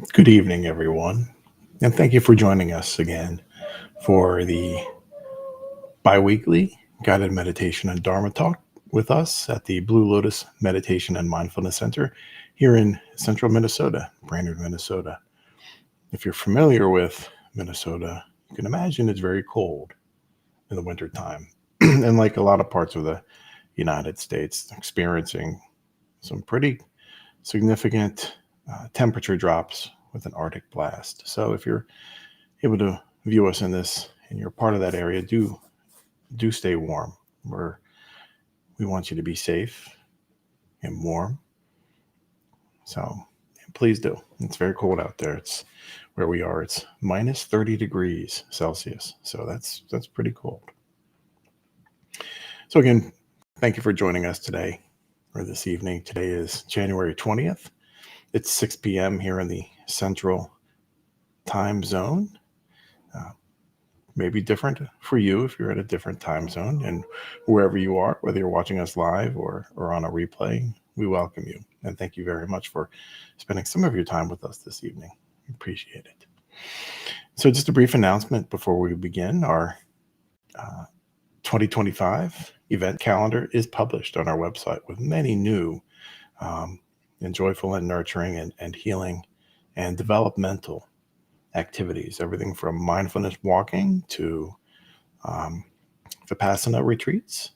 Good evening, everyone, and thank you for joining us again for the biweekly guided meditation and Dharma talk with us at the Blue Lotus Meditation and Mindfulness Center here in central Minnesota, Brainerd, Minnesota. If you're familiar with Minnesota, you can imagine it's very cold in the wintertime. And like a lot of parts of the United States, experiencing some pretty significant temperature drops with an Arctic blast. So if you're able to view us in this and you're part of that area, do stay warm. We want you to be safe and warm. So please do. It's very cold out there. It's where we are. It's minus 30 degrees Celsius. So that's pretty cold. So again, thank you for joining us today or this evening. Today is January 20th. It's 6 p.m. here in the central time zone. Maybe different for you if you're at a different time zone, and wherever you are, whether you're watching us live or on a replay, we welcome you and thank you very much for spending some of your time with us this evening. We appreciate it. So just a brief announcement before we begin. Our 2025 event calendar is published on our website with many new and joyful and nurturing and healing and developmental activities, everything from mindfulness walking to Vipassana retreats,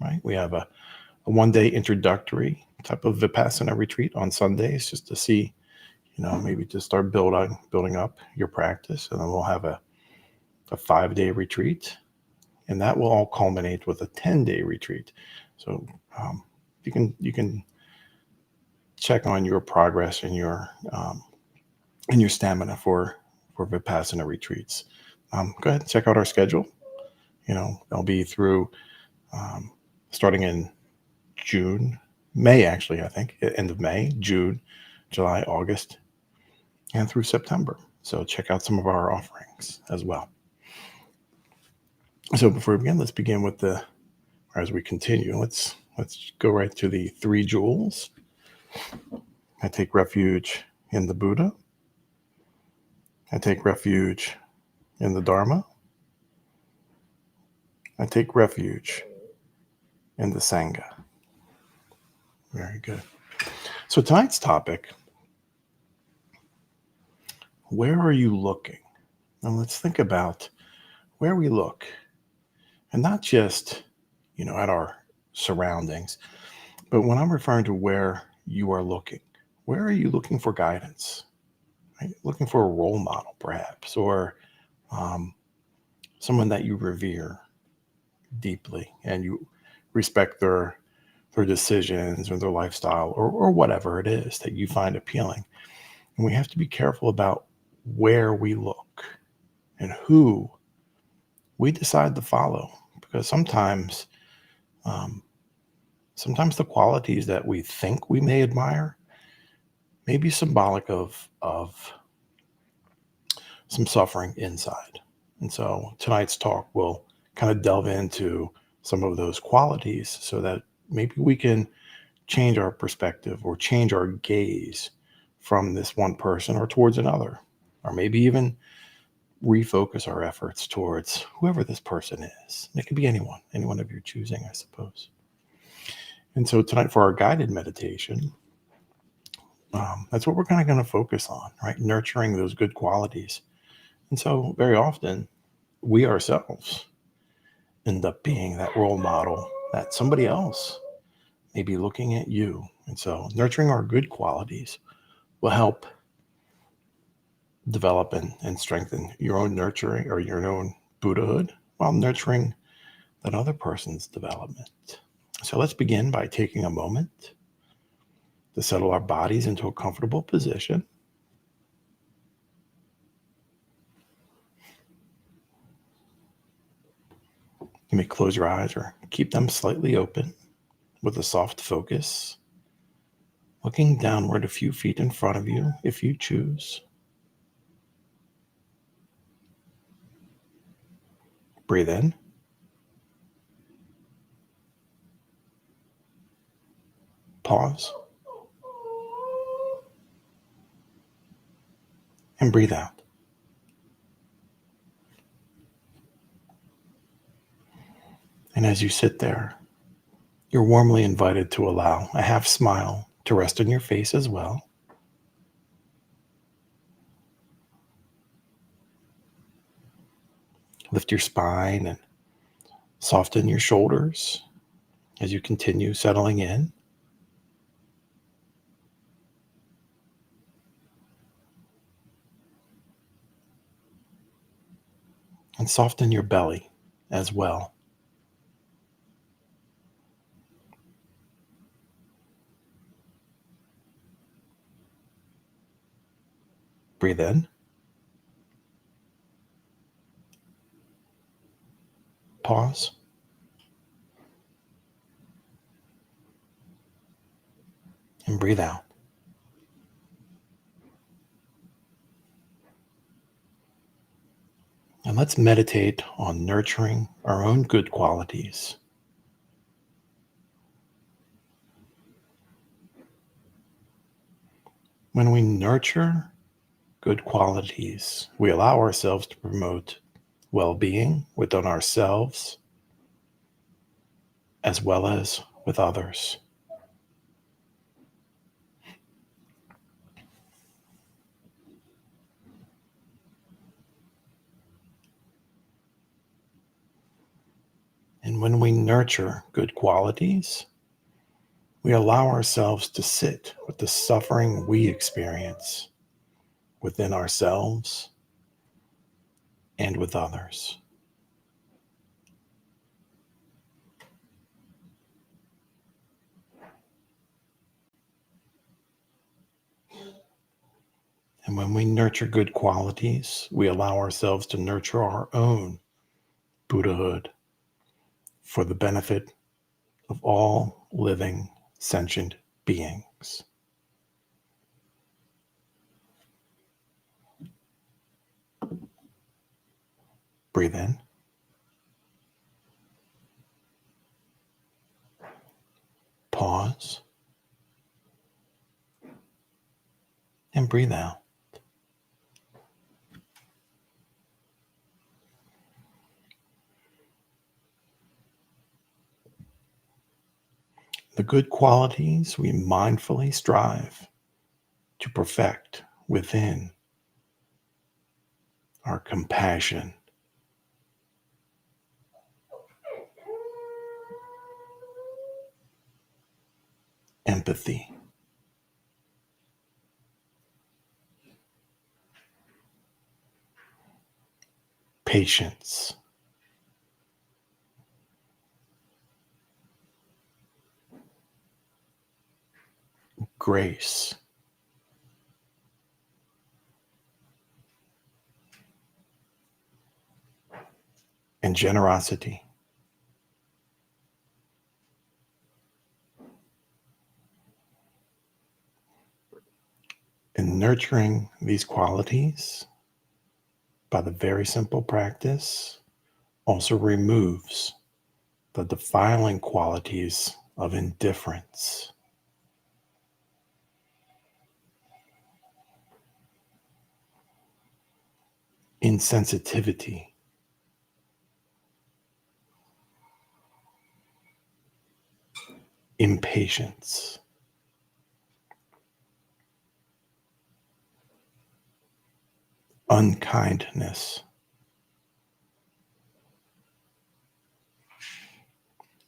right? We have a one-day introductory type of Vipassana retreat on Sundays just to see, maybe to start building up your practice. And then we'll have a 5-day retreat, and that will all culminate with a 10-day retreat. So you can check on your progress and your stamina for Vipassana retreats. Go ahead and check out our schedule. I'll be through starting in May, actually, I think, end of May, June, July, August, and through September. So check out some of our offerings as well. So before we begin, let's begin with as we continue, let's go right to the 3 jewels. I take refuge in the Buddha. I take refuge in the Dharma. I take refuge in the Sangha. Very good. So tonight's topic, where are you looking? Now let's think about where we look, and not just, at our surroundings, but when I'm referring to where you are looking, where are you looking for guidance? Right? Looking for a role model, perhaps, or someone that you revere deeply and you respect their decisions or their lifestyle or whatever it is that you find appealing. And we have to be careful about where we look and who we decide to follow, because sometimes the qualities that we think we may admire may be symbolic of some suffering inside. And so tonight's talk will kind of delve into some of those qualities so that maybe we can change our perspective or change our gaze from this one person or towards another, or maybe even refocus our efforts towards whoever this person is. And it could be anyone of your choosing, I suppose. And so tonight for our guided meditation, that's what we're kind of going to focus on, right? Nurturing those good qualities. And so very often we ourselves end up being that role model that somebody else may be looking at you. And so nurturing our good qualities will help develop and strengthen your own nurturing or your own Buddhahood while nurturing that other person's development. So let's begin by taking a moment to settle our bodies into a comfortable position. You may close your eyes or keep them slightly open with a soft focus, looking downward a few feet in front of you if you choose. Breathe in. Pause. and breathe out. And as you sit there, you're warmly invited to allow a half smile to rest on your face as well. Lift your spine and soften your shoulders as you continue settling in. And soften your belly as well. Breathe in. Pause. And breathe out. And let's meditate on nurturing our own good qualities. When we nurture good qualities, we allow ourselves to promote well-being within ourselves as well as with others. And when we nurture good qualities, we allow ourselves to sit with the suffering we experience within ourselves and with others. And when we nurture good qualities, we allow ourselves to nurture our own Buddhahood for the benefit of all living sentient beings. Breathe in. Pause. And breathe out. The good qualities we mindfully strive to perfect within are compassion, empathy, patience, grace, and generosity. In nurturing these qualities, by the very simple practice, also removes the defiling qualities of indifference, insensitivity, impatience, unkindness,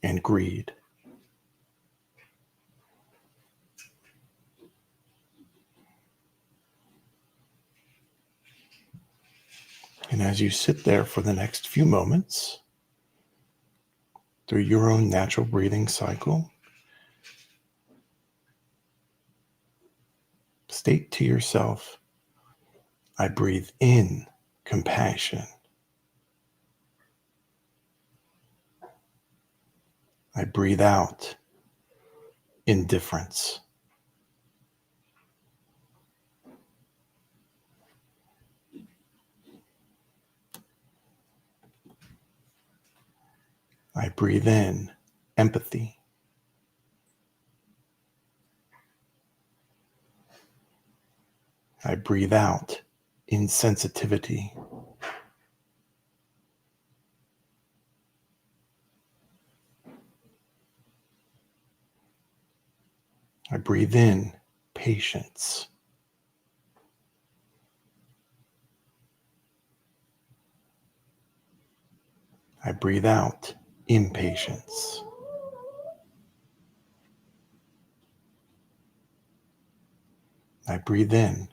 and greed. And as you sit there for the next few moments, through your own natural breathing cycle, state to yourself, I breathe in compassion. I breathe out indifference. I breathe in empathy. I breathe out insensitivity. I breathe in patience. I breathe out impatience. I breathe in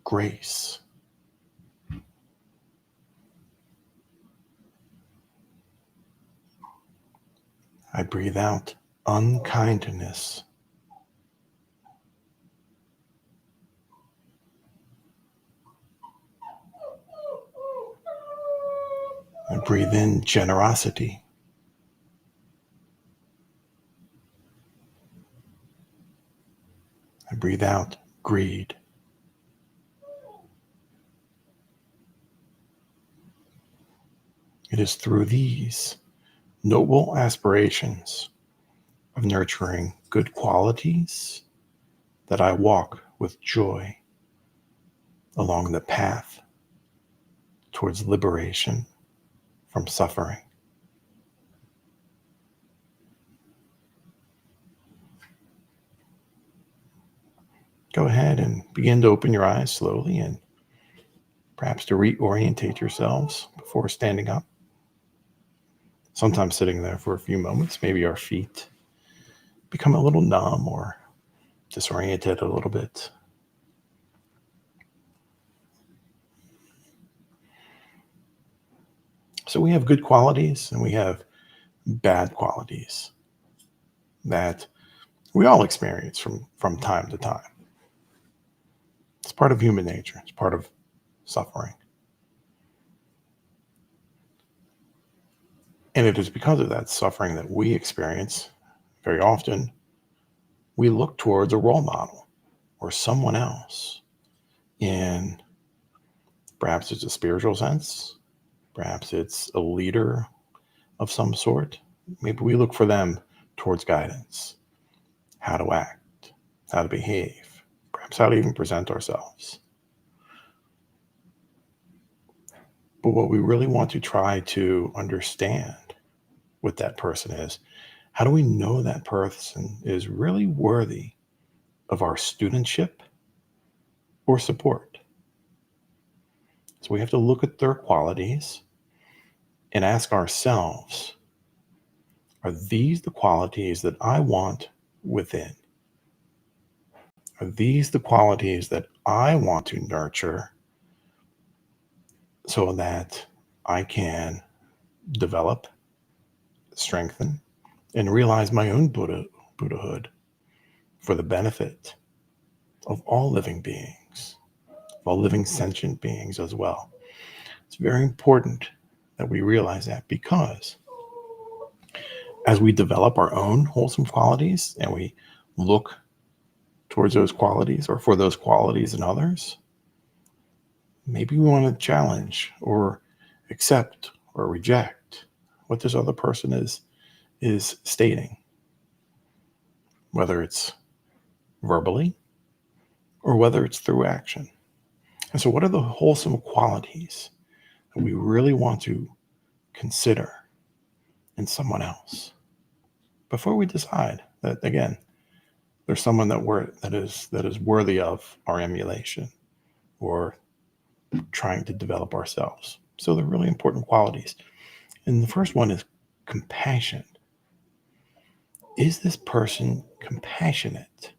grace. I breathe out unkindness. I breathe in generosity. I breathe out greed. It is through these noble aspirations of nurturing good qualities that I walk with joy along the path towards liberation from suffering. Go ahead and begin to open your eyes slowly and perhaps to reorientate yourselves before standing up. Sometimes sitting there for a few moments, maybe our feet become a little numb or disoriented a little bit. So we have good qualities and we have bad qualities that we all experience from time to time. It's part of human nature. It's part of suffering. And it is because of that suffering that we experience very often, we look towards a role model or someone else in perhaps it's a spiritual sense, perhaps it's a leader of some sort. Maybe we look for them towards guidance, how to act, how to behave, perhaps how to even present ourselves. But what we really want to try to understand with that person is, how do we know that person is really worthy of our studentship or support? So we have to look at their qualities and ask ourselves, are these the qualities that I want within? Are these the qualities that I want to nurture so that I can develop, strengthen, and realize my own Buddhahood for the benefit of all living beings, of all living sentient beings as well? It's very important that we realize that, because as we develop our own wholesome qualities and we look towards those qualities or for those qualities in others, maybe we want to challenge or accept or reject what this other person is stating, whether it's verbally or whether it's through action. And so what are the wholesome qualities that we really want to consider in someone else before we decide that, again, there's someone that is worthy of our emulation or trying to develop ourselves? So they're really important qualities. And the first one is compassion. Is this person compassionate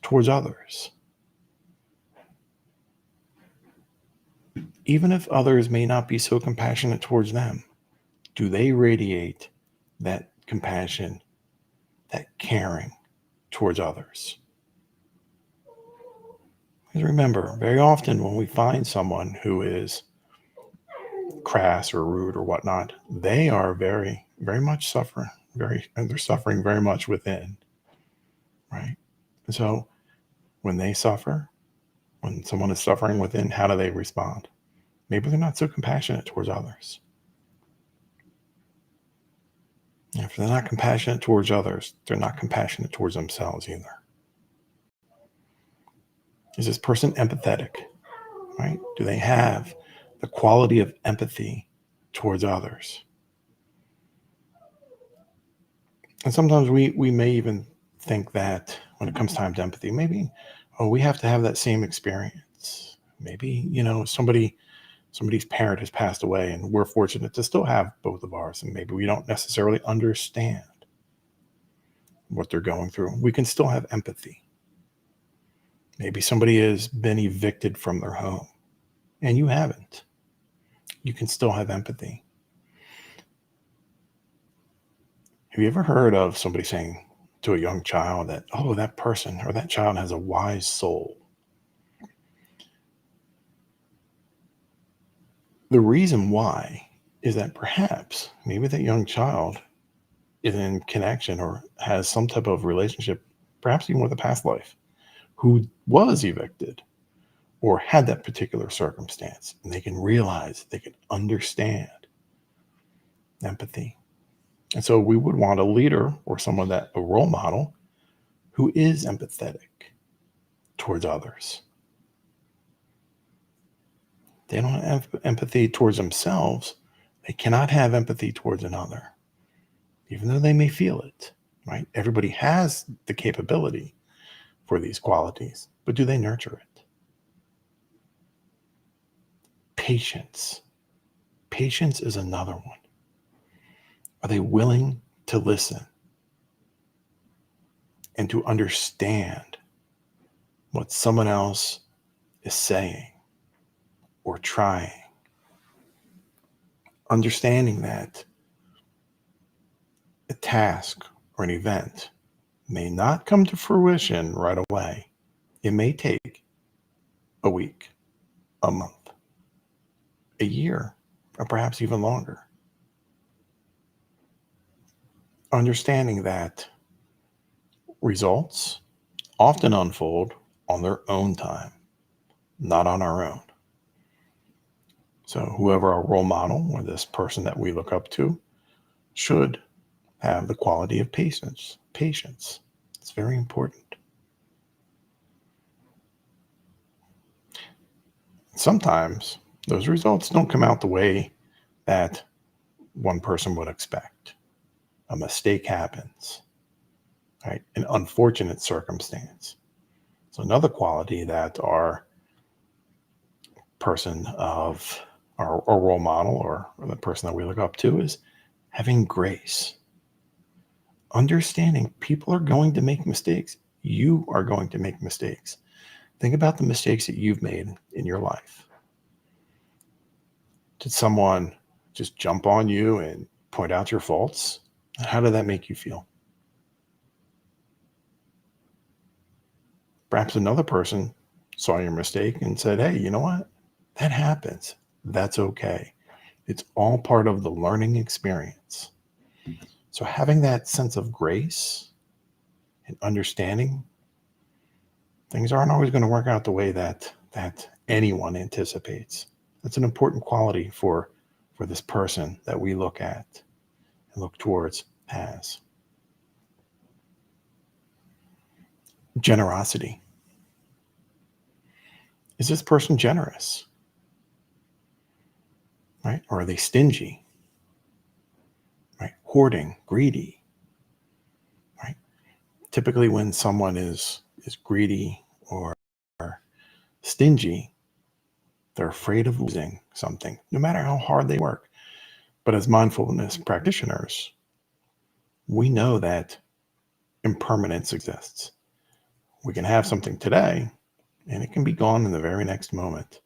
towards others? Even if others may not be so compassionate towards them, do they radiate that compassion, that caring towards others? Because remember, very often when we find someone who is crass or rude or whatnot, they are very, very much suffering. They're suffering very much within, right? And so when they suffer, when someone is suffering within, how do they respond? Maybe they're not so compassionate towards others. And if they're not compassionate towards others, they're not compassionate towards themselves either. Is this person empathetic? right? Do they have the quality of empathy towards others? And sometimes we may even think that when it comes time to empathy, maybe, oh, we have to have that same experience. Maybe, somebody's parent has passed away and we're fortunate to still have both of ours. And maybe we don't necessarily understand what they're going through. We can still have empathy. Maybe somebody has been evicted from their home and you haven't. You can still have empathy. Have you ever heard of somebody saying to a young child that, oh, that person or that child has a wise soul? The reason why is that perhaps maybe that young child is in connection or has some type of relationship, perhaps even with a past life, who was evicted or had that particular circumstance. And they can realize, they can understand empathy. And so we would want a leader or someone a role model who is empathetic towards others. They don't have empathy towards themselves. They cannot have empathy towards another, even though they may feel it, right? Everybody has the capability for these qualities, but do they nurture it? Patience. Patience is another one. Are they willing to listen and to understand what someone else is saying or trying? Understanding that a task or an event may not come to fruition right away. It may take a week, a month, a year, or perhaps even longer. Understanding that results often unfold on their own time, not on our own. So whoever our role model or this person that we look up to should have the quality of patience. Patience. It's very important. Sometimes those results don't come out the way that one person would expect. A mistake happens, right? An unfortunate circumstance. So another quality that our person of our role model or the person that we look up to is having grace. Understanding people are going to make mistakes. You are going to make mistakes. Think about the mistakes that you've made in your life. Did someone just jump on you and point out your faults? How did that make you feel? Perhaps another person saw your mistake and said, hey, you know what? That happens. That's okay. It's all part of the learning experience. So having that sense of grace and understanding, things aren't always going to work out the way that anyone anticipates. That's an important quality for this person that we look at and look towards as. Generosity. Is this person generous? Right? Or are they stingy? Right? Hoarding, greedy. Right? Typically when someone is greedy or stingy, they're afraid of losing something, no matter how hard they work. But as mindfulness practitioners, we know that impermanence exists. We can have something today and it can be gone in the very next moment.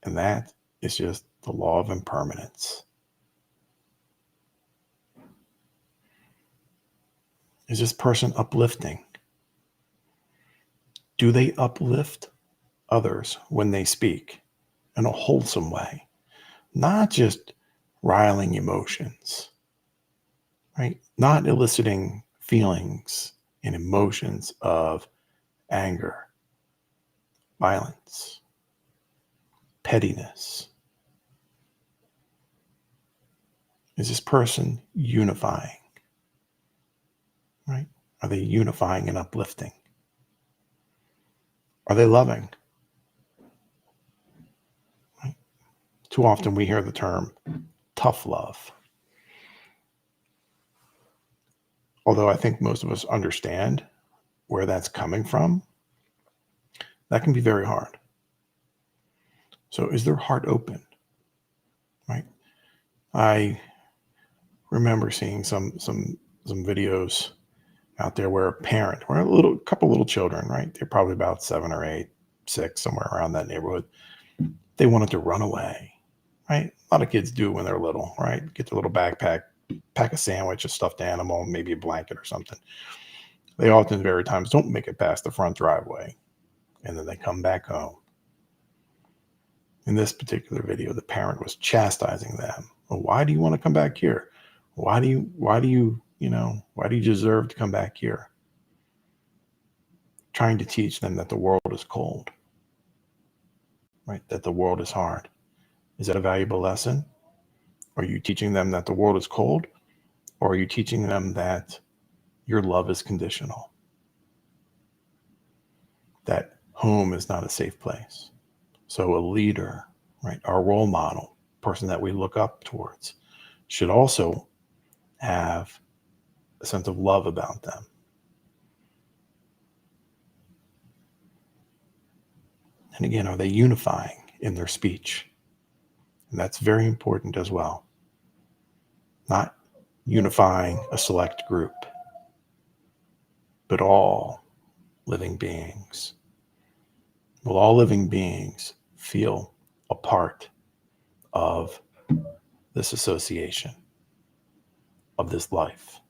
And that is just the law of impermanence. Is this person uplifting? Do they uplift others when they speak in a wholesome way? Not just riling emotions, right? Not eliciting feelings and emotions of anger, violence, pettiness. Is this person unifying, right? Are they unifying and uplifting? Are they loving? Too often we hear the term tough love. Although I think most of us understand where that's coming from, that can be very hard. So is their heart open? Right? I remember seeing some videos out there where a parent, or a couple little children, right? They're probably about 7 or 8, 6, somewhere around that neighborhood. They wanted to run away, right? A lot of kids do when they're little, right? Get their little backpack, pack a sandwich, a stuffed animal, maybe a blanket or something. They often, very times, don't make it past the front driveway, and then they come back home. In this particular video, the parent was chastising them. Well, why do you want to come back here? Why do you deserve to come back here? Trying to teach them that the world is cold, right? That the world is hard. Is that a valuable lesson? Are you teaching them that the world is cold? Or are you teaching them that your love is conditional? That home is not a safe place. So a leader, right, our role model, person that we look up towards, should also have a sense of love about them. And again, are they unifying in their speech? And that's very important as well. Not unifying a select group, but all living beings. Will all living beings feel a part of this association, of this life?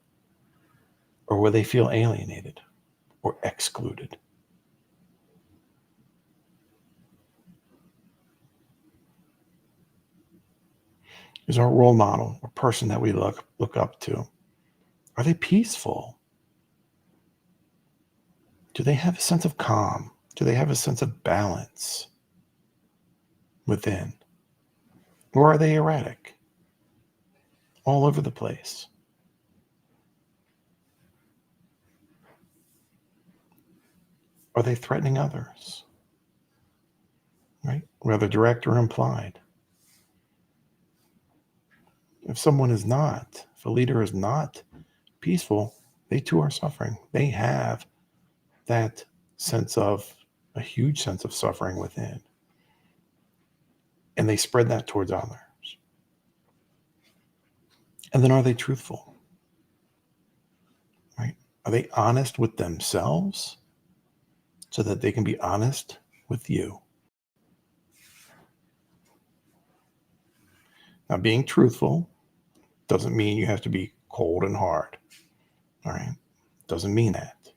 Or will they feel alienated or excluded? Is our role model, or person that we look up to, are they peaceful? Do they have a sense of calm? Do they have a sense of balance within? Or are they erratic, all over the place? Are they threatening others? Right? Whether direct or implied. If a leader is not peaceful, they too are suffering. They have that a huge sense of suffering within. And they spread that towards others. And then are they truthful? Right? Are they honest with themselves so that they can be honest with you? Now, being truthful doesn't mean you have to be cold and hard. All right? Doesn't mean that.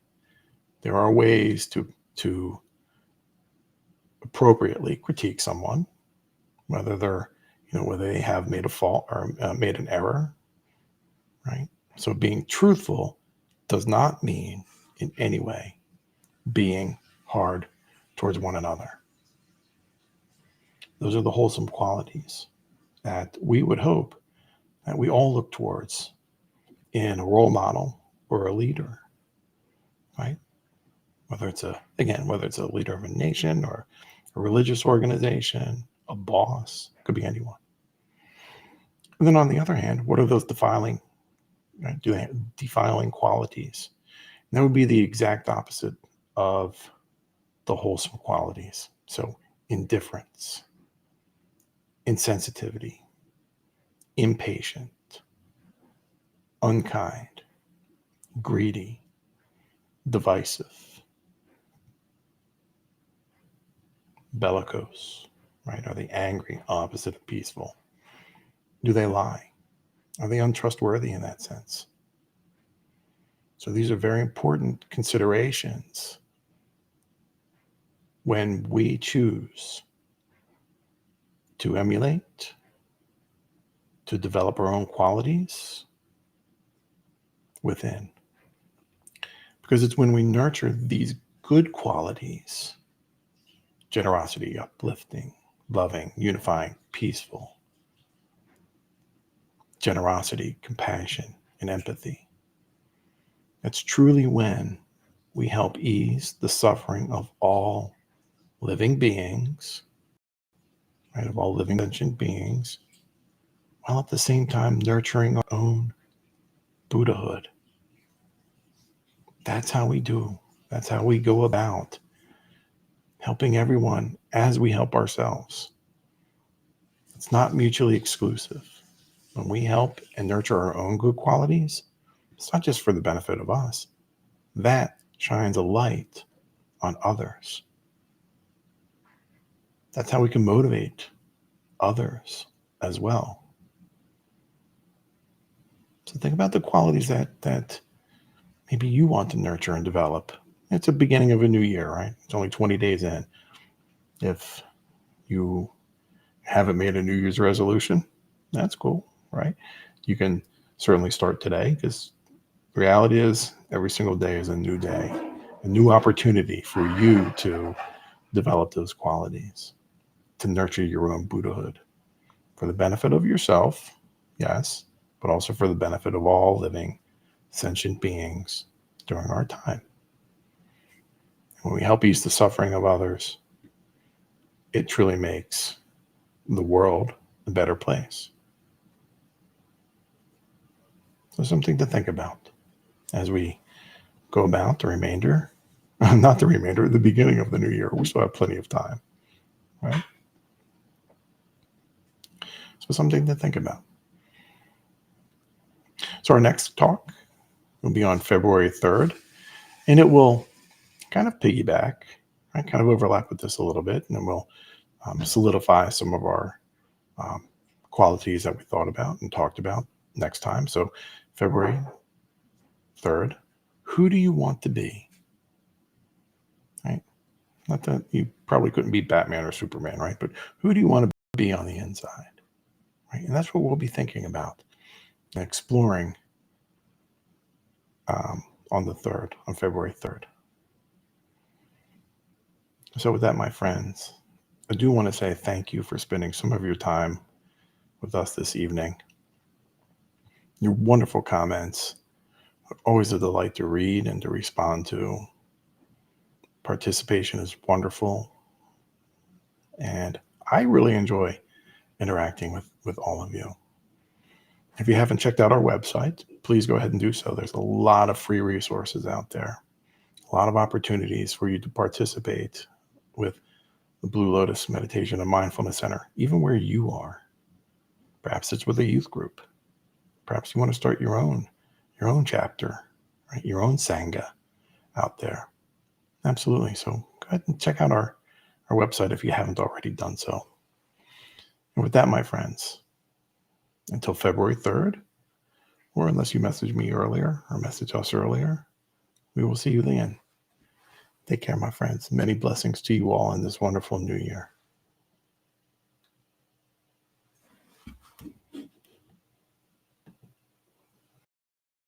There are ways to appropriately critique someone, whether they have made a fault or made an error, right? So being truthful does not mean in any way being hard towards one another. Those are the wholesome qualities that we would hope that we all look towards in a role model or a leader, right? Whether it's a leader of a nation or a religious organization, a boss, could be anyone. And then on the other hand, what are those defiling qualities? And that would be the exact opposite of the wholesome qualities. So indifference, insensitivity, impatient, unkind, greedy, divisive, bellicose, right? Are they angry, opposite of peaceful? Do they lie? Are they untrustworthy in that sense? So these are very important considerations when we choose to emulate, to develop our own qualities within. Because it's when we nurture these good qualities, generosity, uplifting, loving, unifying, peaceful, generosity, compassion, and empathy. It's truly when we help ease the suffering of all living beings, right, of all living sentient beings, while at the same time nurturing our own Buddhahood. That's how we do. That's how we go about helping everyone as we help ourselves. It's not mutually exclusive. When we help and nurture our own good qualities, it's not just for the benefit of us. That shines a light on others. That's how we can motivate others as well. So think about the qualities that maybe you want to nurture and develop. It's the beginning of a new year, right? It's only 20 days in. If you haven't made a New Year's resolution, that's cool, right? You can certainly start today, because the reality is every single day is a new day, a new opportunity for you to develop those qualities, to nurture your own Buddhahood for the benefit of yourself, yes, but also for the benefit of all living sentient beings during our time. When we help ease the suffering of others, it truly makes the world a better place. So something to think about as we go about the remainder, not the remainder, the beginning of the new year. We still have plenty of time, right? So something to think about. So our next talk will be on February 3rd, and it will kind of piggyback, right? Kind of overlap with this a little bit, and then we'll solidify some of our qualities that we thought about and talked about next time. So February 3rd, who do you want to be? Right? Not that you probably couldn't be Batman or Superman, right? But who do you want to be on the inside? Right? And that's what we'll be thinking about and exploring on the 3rd, on February 3rd. So with that, my friends, I do want to say thank you for spending some of your time with us this evening. Your wonderful comments are always a delight to read and to respond to. Participation is wonderful, and I really enjoy interacting with all of you. If you haven't checked out our website, please go ahead and do so. There's a lot of free resources out there, a lot of opportunities for you to participate with the Blue Lotus Meditation and Mindfulness Center, even where you are. Perhaps it's with a youth group. Perhaps you want to start your own chapter, right? Your own Sangha out there. Absolutely. So go ahead and check out our website if you haven't already done so. And with that, my friends, until February 3rd, or unless you message me earlier or message us earlier, we will see you then. Take care, my friends. Many blessings to you all in this wonderful new year.